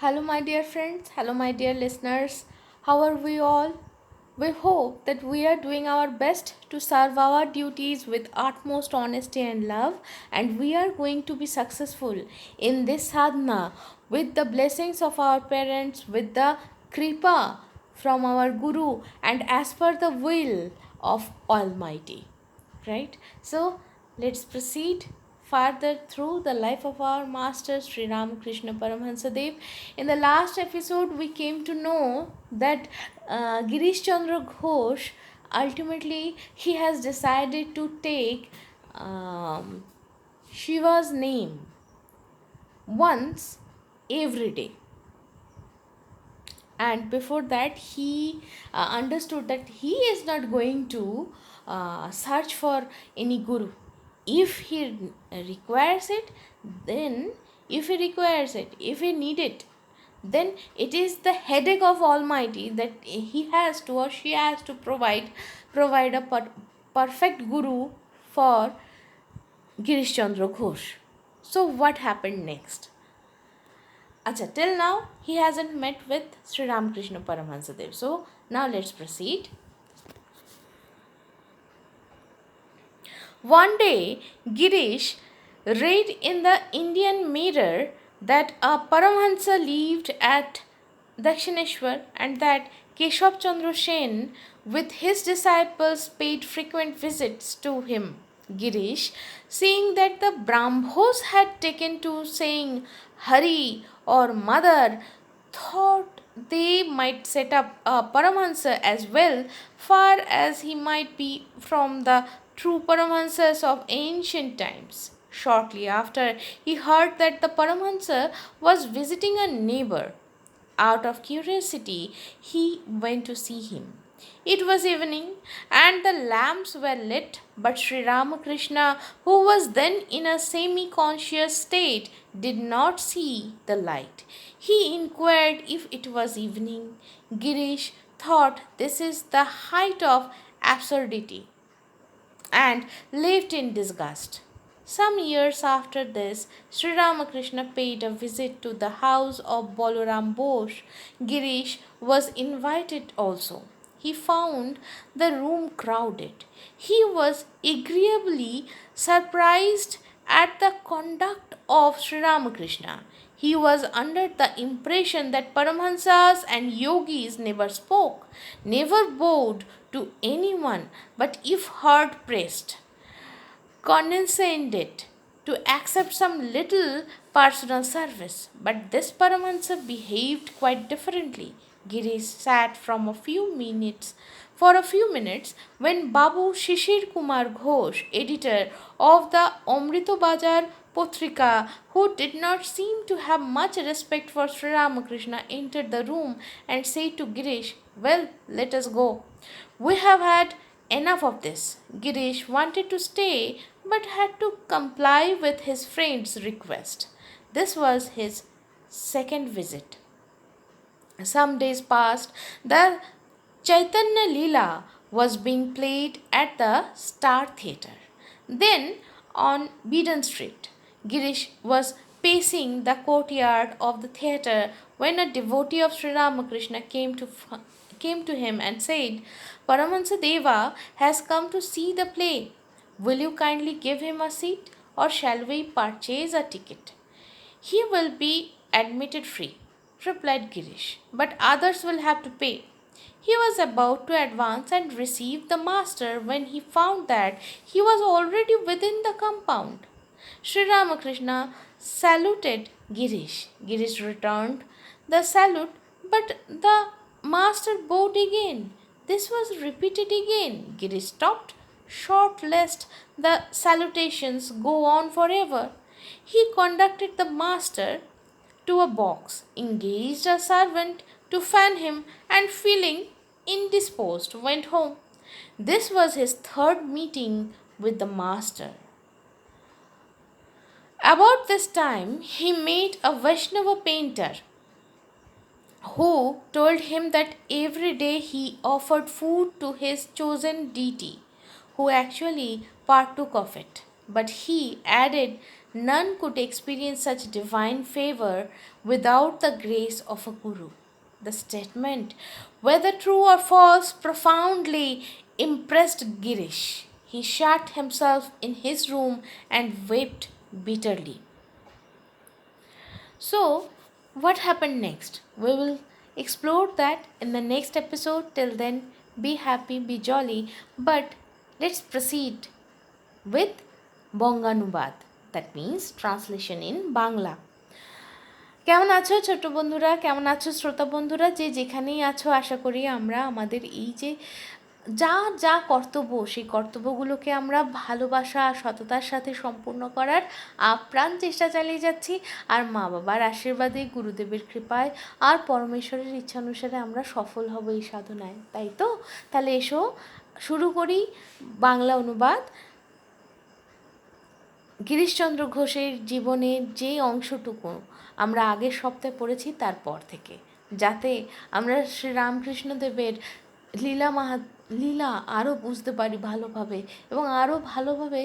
Hello, my dear friends. Hello, my dear listeners. How are we all? We hope that we are doing our best to serve our duties with utmost honesty and love, and we are going to be successful in this sadhana with the blessings of our parents, with the kripa from our Guru, and as per the will of Almighty. Right? So, let's proceed further through the life of our master Sri Ramkrishna Paramhansa Dev. In the last episode, we came to know that Girish Chandra Ghosh ultimately he has decided to take Shiva's name once every day, and before that he understood that he is not going to search for any guru. If he requires it, then if he need it, then it is the headache of Almighty that he has to or she has to provide a perfect guru for Girish Chandra Ghosh. So what happened next? Acha, till now he hasn't met with Sri Ramkrishna Paramhansa Dev. So now let's proceed. One day, Girish read in the Indian Mirror that a Paramhansa lived at Dakshineshwar and that Keshav Chandra Sen with his disciples paid frequent visits to him. Girish, seeing that the Brahmos had taken to saying Hari or Mother, thought they might set up a Paramahansa as well, far as he might be from the true Paramahansas of ancient times. Shortly after, he heard that the Paramahansa was visiting a neighbor. Out of curiosity, he went to see him. It was evening, and the lamps were lit, but Sri Ramakrishna, who was then in a semi conscious state, did not see the light. He inquired if it was evening. Girish thought this is the height of absurdity and left in disgust. Some years after this, Sri Ramakrishna paid a visit to the house of Balaram Ghosh. Girish was invited also. He found the room crowded. He was agreeably surprised at the conduct of Sri Ramakrishna. He was under the impression that Paramahansas and yogis never spoke, never bowed to anyone, but if hard pressed, condescended to accept some little personal service. But this Paramahansa behaved quite differently. Girish sat for a few minutes when Babu Shishir Kumar Ghosh, editor of the Amrito Bazar Potrika, who did not seem to have much respect for Sri Ramakrishna, entered the room and said to Girish, "Well, let us go. We have had enough of this." Girish wanted to stay but had to comply with his friend's request. This was his second visit. Some days passed. The Chaitanya Leela was being played at the Star Theatre. Then, on Beedon Street, Girish was pacing the courtyard of the theatre when a devotee of Sri Ramakrishna came to him and said, "Paramahansa Deva has come to see the play. Will you kindly give him a seat, or shall we purchase a ticket?" "He will be admitted free," replied Girish, "but others will have to pay." He was about to advance and receive the master when he found that he was already within the compound. Sri Ramakrishna saluted Girish. Girish returned the salute, but the master bowed again. This was repeated again. Girish stopped, short lest the salutations go on forever. He conducted the master to a box, engaged a servant to fan him, and feeling indisposed, went home. This was his third meeting with the master. About this time, he met a Vaishnava painter who told him that every day he offered food to his chosen deity, who actually partook of it. But he added none could experience such divine favor without the grace of a guru. The statement, whether true or false, profoundly impressed Girish. He shut himself in his room and wept bitterly. So, what happened next? We will explore that in the next episode. Till then, be happy, be jolly. But let's proceed with Bonganubad. That means translation in Bangla. কেমন আছো ছোট বন্ধুরা, কেমন আছো শ্রোতা বন্ধুরা, যে যেখানেই আছো, আশা করি আমরা আমাদের এই যে যা যা কর্তব্য, সেই কর্তব্যগুলোকে আমরা ভালোবাসা সততার সাথে সম্পূর্ণ করার আপ্রাণ চেষ্টা চালিয়ে যাচ্ছি। আর মা বাবার আশীর্বাদে, গুরুদেবের কৃপায় আর পরমেশ্বরের ইচ্ছা অনুসারে আমরা সফল হব এই সাধনায়, তাই তো? তাহলে এসো শুরু করি বাংলা অনুবাদ। গিরিশচন্দ্র ঘোষের জীবনের যে অংশটুকু আমরা আগের সপ্তাহে পড়েছি তারপর থেকে, যাতে আমরা শ্রী রামকৃষ্ণদেবের লীলা আরও বুঝতে পারি ভালোভাবে, এবং আরও ভালোভাবে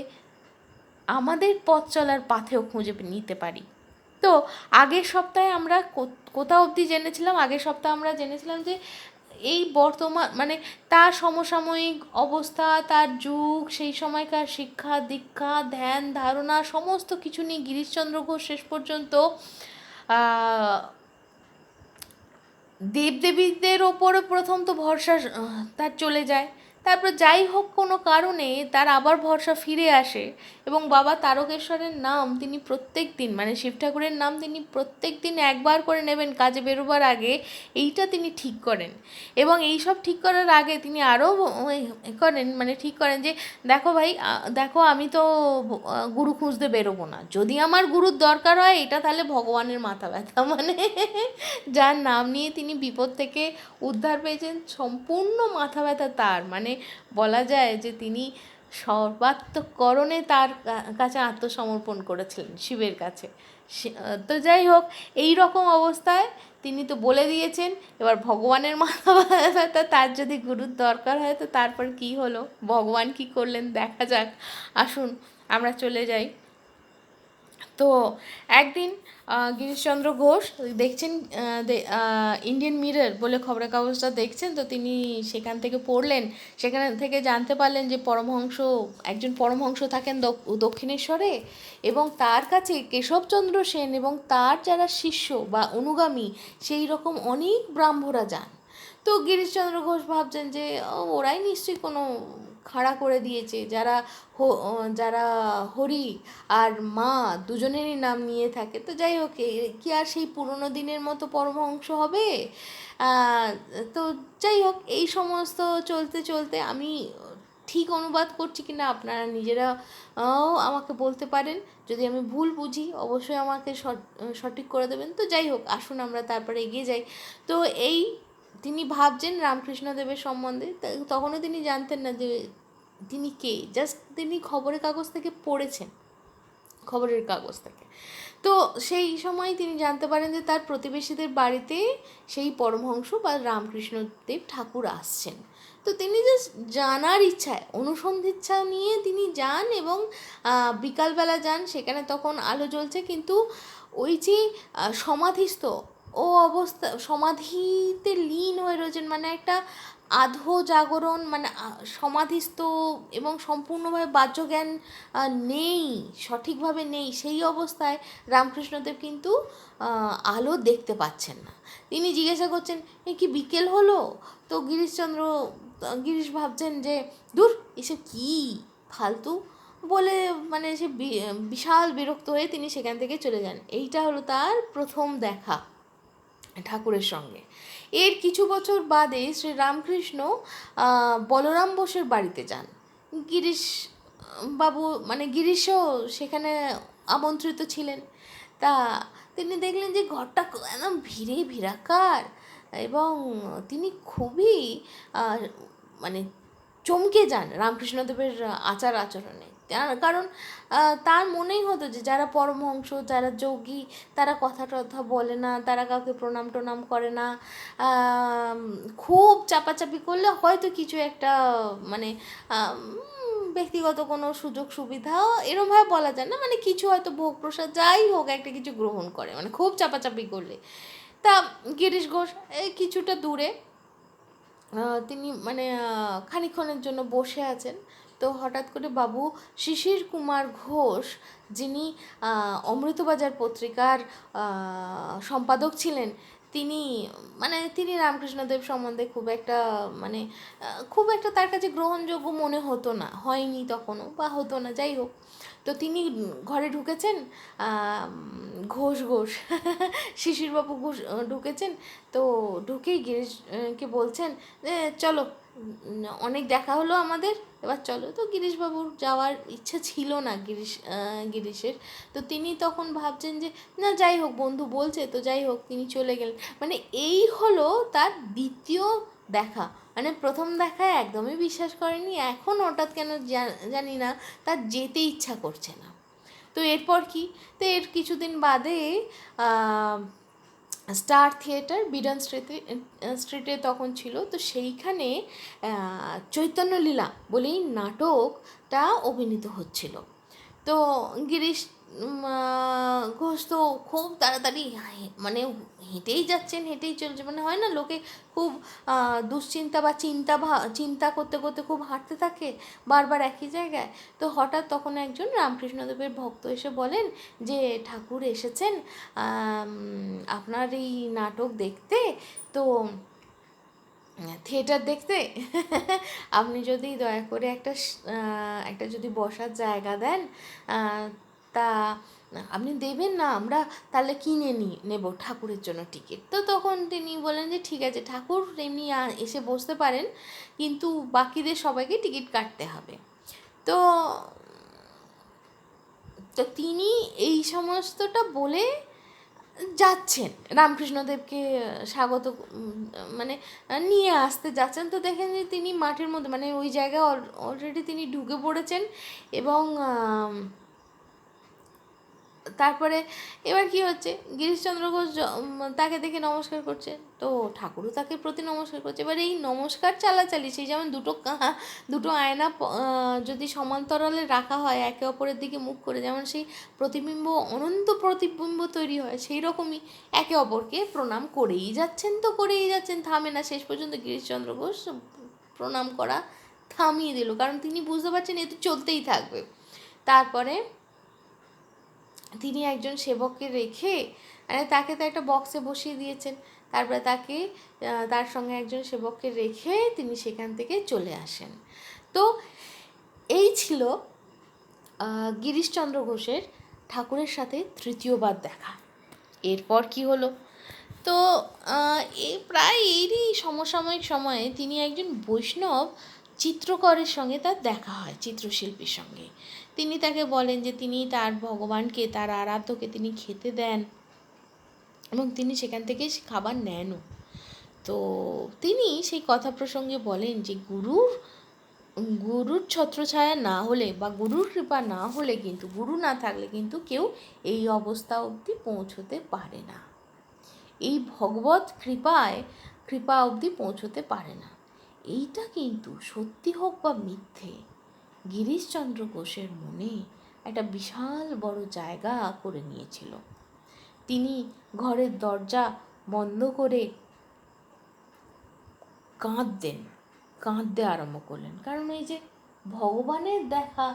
আমাদের পথ চলার পাথেও খুঁজে নিতে পারি। তো আগের সপ্তাহে আমরা কোথা অবধি জেনেছিলাম? আগের সপ্তাহে আমরা জেনেছিলাম যে এই বর্তমান মানে তার সমসাময়িক অবস্থা, তার যুগ, সেই সময়কার শিক্ষা দীক্ষা, ধ্যান ধারণা, সমস্ত কিছু নিয়ে গিরিশচন্দ্র ঘোষ শেষ পর্যন্ত দেবদেবীদের ওপরে প্রথম তো ভরসা তার চলে যায়। তারপর যাই হোক কোনো কারণে তার আবার ভরসা ফিরে আসে, এবং বাবা তারকেশ্বরের নাম তিনি প্রত্যেক দিন, মানে শিব ঠাকুরের নাম তিনি প্রত্যেক দিন একবার করে নেবেন কাজে বেরোবার আগে, এইটা তিনি ঠিক করেন। এবং এই সব ঠিক করার আগে তিনি আরও করেন, মানে ঠিক করেন যে দেখো ভাই, দেখো আমি তো গুরু খুঁজতে বেরোবো না, যদি আমার গুরুর দরকার হয় এটা তাহলে ভগবানের মাথা ব্যথা, মানে যার নাম নিয়ে তিনি বিপদ থেকে উদ্ধার পেয়েছেন, সম্পূর্ণ মাথা ব্যথা তার, মানে বলা যায় যে তিনি সর্বাত্মকরণে তার কাছে আত্মসমর্পণ করেছিলেন শিবের কাছে। তো যাই হোক, এই রকম অবস্থায় তিনি তো বলে দিয়েছেন, এবার ভগবানের মাথা ব্যথা, তার যদি গুরুর দরকার হয় তো তারপর কি হলো, ভগবান কি করলেন দেখা যাক। আসুন আমরা চলে যাই। তো একদিন গিরিশচন্দ্র ঘোষ দেখছেন, ইন্ডিয়ান মিরর বলে খবরের কাগজটা দেখছেন, তো তিনি সেখান থেকে পড়লেন, সেখান থেকে জানতে পারলেন যে একজন পরমহংস থাকেন দক্ষিণেশ্বরে, এবং তার কাছে কেশবচন্দ্র সেন এবং তার যারা শিষ্য বা অনুগামী সেই রকম অনেক ব্রাহ্মরা যান। তো গিরিশচন্দ্র ঘোষ ভাবছেন যে ওরাই নিশ্চয়ই কোনো খাড়া করে দিয়েছে, যারা হরি আর মা দুজনেরই নাম নিয়ে থাকে। তো যাই হোক, কি আর সেই পুরনো দিনের মতো পরমহংস হবে? তো যাই হোক, এই সমস্ত চলতে চলতে, আমি ঠিক অনুবাদ করছি কিনা আপনারা নিজেরা আমাকে বলতে পারেন, যদি আমি ভুল বুঝি অবশ্যই আমাকে সঠিক করে দেবেন। তো যাই হোক, আসুন আমরা তারপরে এগিয়ে যাই। তো এই তিনি ভাবছেন রামকৃষ্ণদেবের সম্বন্ধে, তখনও তিনি জানতেন না যে তিনি কে, জাস্ট তিনি খবরের কাগজ থেকে পড়েছেন, খবরের কাগজ থেকে। তো সেই সময় তিনি জানতে পারেন যে তার প্রতিবেশীদের বাড়িতে সেই পরমহংস বা রামকৃষ্ণদেব ঠাকুর আসছেন। তো তিনি জাস্ট জানার ইচ্ছায়, অনুসন্ধিচ্ছা নিয়ে তিনি যান, এবং বিকালবেলা যান, সেখানে তখন আলো জ্বলছে, কিন্তু ওই যে সমাধিস্থ ও অবস্থা, সমাধিতে লীন হয়ে রয়েছেন, মানে একটা আধো জাগরণ, মানে সমাধিস্থ এবং সম্পূর্ণভাবে বাহ্যজ্ঞান নেই, সঠিকভাবে নেই, সেই অবস্থায় রামকৃষ্ণদেব কিন্তু আলো দেখতে পাচ্ছেন না। তিনি জিজ্ঞাসা করছেন, এ কি বিকেল হলো? তো গিরিশ ভাবছেন যে দূর, এসব কী ফালতু বলে, মানে সে বিশাল বিরক্ত হয়ে তিনি সেখান থেকে চলে যান। এইটা হলো তার প্রথম দেখা ঠাকুরের সঙ্গে। এর কিছু বছর বাদে শ্রী রামকৃষ্ণ বলরাম বোসের বাড়িতে যান। গিরিশ বাবু, মানে গিরিশও সেখানে আমন্ত্রিত ছিলেন। তা তিনি দেখলেন যে ঘরটা একদম ভিড়াকার, এবং তিনি খুবই মানে চমকে যান রামকৃষ্ণদেবের আচার আচরণে। কারণ তার মনেই হতো যে যারা পরমহংস, যারা যোগী, তারা কথা টথা বলে না, তারা কাউকে প্রণাম টনাম করে না, খুব চাপাচাপি করলে হয়তো কিছু একটা মানে ব্যক্তিগত কোনো সুযোগ সুবিধা এরমভাবে বলা যায় না, মানে কিছু হয়তো ভোগ প্রসাদ যাই হোক একটা কিছু গ্রহণ করে, মানে খুব চাপাচাপি করলে। তা গিরিশ ঘোষ এই কিছুটা দূরে তিনি মানে খানিকক্ষণের জন্য বসে আছেন। তো হঠাৎ করে বাবু শিশির কুমার ঘোষ, যিনি অমৃতবাজার পত্রিকার সম্পাদক ছিলেন, তিনি তিনি রামকৃষ্ণদেব সম্বন্ধে খুব একটা মানে খুব একটা তার কাছে গ্রহণযোগ্য মনে হতো না, হয়নি তখনও, বা হতো না, যাই হোক। তো তিনি ঘরে ঢুকেছেন, ঘোষ ঘোষ শিশিরবাবু ঘোষ ঢুকেছেন। তো ঢুকেই গিরিশকে বলছেন যে চলো, অনেক দেখা হলো আমাদের, এবার চলো। তো গিরিশবাবুর যাওয়ার ইচ্ছা ছিল না গিরিশের। তো তিনি তখন ভাবছেন যে না যাই হোক, বন্ধু বলছে তো যাই হোক, তিনি চলে গেলেন। মানে এই হলো তার দ্বিতীয় দেখা। মানে প্রথম দেখায় একদমই বিশ্বাস করেনি, এখন হঠাৎ কেন জানি না তার যেতে ইচ্ছা করছে না। তো এরপর কি, তো এর কিছুদিন বাদে স্টার থিয়েটার বিডন স্ট্রিটে তখন ছিল, তো সেইখানে চৈতন্যলীলা বলেই নাটকটা অভিনীত হচ্ছিল। তো গিরিশ ঘোষ তো খুব তাড়াতাড়ি মানে হেঁটেই যাচ্ছেন, হেঁটেই চলছে, মানে হয় না লোকে খুব দুশ্চিন্তা বা চিন্তা করতে করতে খুব হাঁটতে থাকে বারবার একই জায়গায়। তো হঠাৎ তখন একজন রামকৃষ্ণদেবের ভক্ত এসে বলেন যে ঠাকুর এসেছেন আপনার এই নাটক দেখতে, তো থিয়েটার দেখতে আপনি যদি দয়া করে একটা যদি বসার জায়গা দেন, তা আপনি দেবেন না, আমরা তাহলে কিনে নেব ঠাকুরের জন্য টিকিট। তো তখন তিনি বলেন যে ঠিক আছে, ঠাকুর এমনি এসে বসতে পারেন, কিন্তু বাকিদের সবাইকে টিকিট কাটতে হবে। তো তো তিনি এই সমস্তটা বলে যাচ্ছেন রামকৃষ্ণদেবকে স্বাগত মানে নিয়ে আসতে যাচ্ছেন। তো দেখেন যে তিনি মাঠের মধ্যে মানে ওই জায়গায় অলরেডি তিনি ঢুকে পড়েছেন। এবং তারপরে এবার কি হচ্ছে, গিরিশচন্দ্র ঘোষ তাকে দেখে নমস্কার করছে, তো ঠাকুরও তাকে প্রতি নমস্কার করছে। এবার এই নমস্কার চালাচালি, সেই যেমন দুটো আয়না যদি সমান্তরালে রাখা হয় একে অপরের দিকে মুখ করে, যেমন সেই প্রতিবিম্ব অনন্ত প্রতিবিম্ব তৈরি হয়, সেই রকমই একে অপরকে প্রণাম করেই যাচ্ছেন, তো করেই যাচ্ছেন, থামে না। শেষ পর্যন্ত গিরিশচন্দ্র ঘোষ প্রণাম করা থামিয়ে দিল, কারণ তিনি বুঝতে পারছেন এ তো চলতেই থাকবে। তারপরে তিনি একজন সেবককে রেখে, মানে তাকে তো একটা বক্সে বসিয়ে দিয়েছেন, তারপরে তার সঙ্গে একজন সেবককে রেখে তিনি সেখান থেকে চলে আসেন। তো এই ছিল গিরিশচন্দ্র ঘোষের ঠাকুরের সাথে তৃতীয়বার দেখা। এরপর কি হলো, তো প্রায় এরই সমসাময়িক সময়ে তিনি একজন বৈষ্ণব চিত্রকরের সঙ্গে তার দেখা হয়, চিত্রশিল্পীর সঙ্গে। তিনি তাকে বলেন যে তিনি তার ভগবানকে, তার আরাধ্যকে তিনি খেতে দেন, এবং তিনি সেখান থেকে খাবার নেনও। তো তিনি সেই কথা প্রসঙ্গে বলেন যে গুরুর ছত্রছায়া না হলে বা গুরুর কৃপা না হলে, কিন্তু গুরু না থাকলে কিন্তু কেউ এই অবস্থা অবধি পৌঁছতে পারে না, এই ভগবত কৃপা অবধি পৌঁছতে পারে না। এইটা কিন্তু সত্যি হোক বা মিথ্যে, গিরিশচন্দ্র ঘোষের মনে একটা বিশাল বড় জায়গা করে নিয়েছিল। তিনি ঘরের দরজা বন্ধ করে কাঁদতে আরম্ভ করলেন, কারণ এই যে ভগবানের দেখা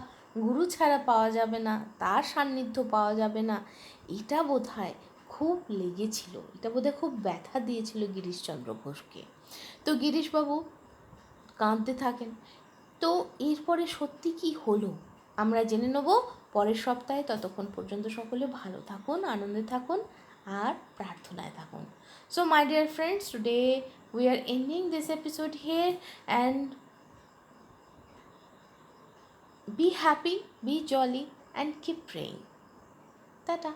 গুরু ছাড়া পাওয়া যাবে না, তার সান্নিধ্য পাওয়া যাবে না, এটা বোধহয় খুব লেগেছিল, এটা বোধহয় খুব ব্যথা দিয়েছিল গিরিশচন্দ্র ঘোষকে। তো গিরিশবাবু কাঁদতে থাকেন। তো এরপরে সত্যি কি হলো আমরা জেনে নেব পরের সপ্তাহে। ততক্ষণ পর্যন্ত সকলে ভালো থাকুন, আনন্দে থাকুন, আর প্রার্থনায় থাকুন। So my dear friends, today we are ending this episode here, and be happy, be jolly, and keep praying. Tata.